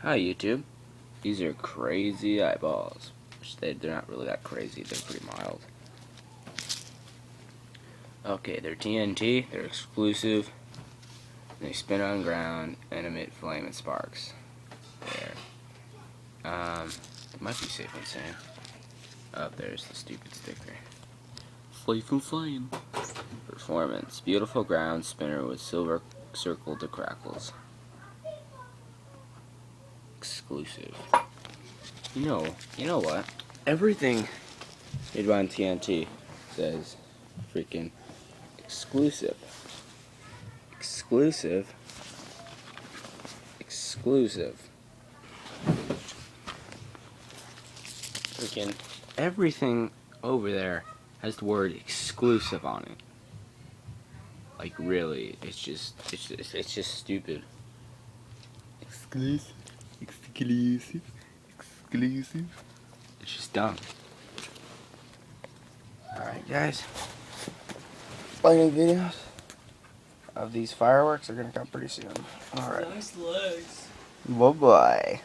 Hi YouTube. These are crazy eyeballs. Which they're not really that crazy, they're pretty mild. Okay, they're TNT, they're exclusive. They spin on ground and emit flame and sparks. There. It might be safe and saying. Oh, there's the stupid sticker. Flame. Performance. Beautiful ground spinner with silver circled to crackles. Exclusive. You know what? Everything made on TNT says freaking exclusive. Exclusive. Freaking everything over there has the word exclusive on it. Like really, it's just stupid. Exclusive. It's just dumb. Alright guys, final videos of these fireworks are gonna come pretty soon. Alright. Nice legs. Bye bye.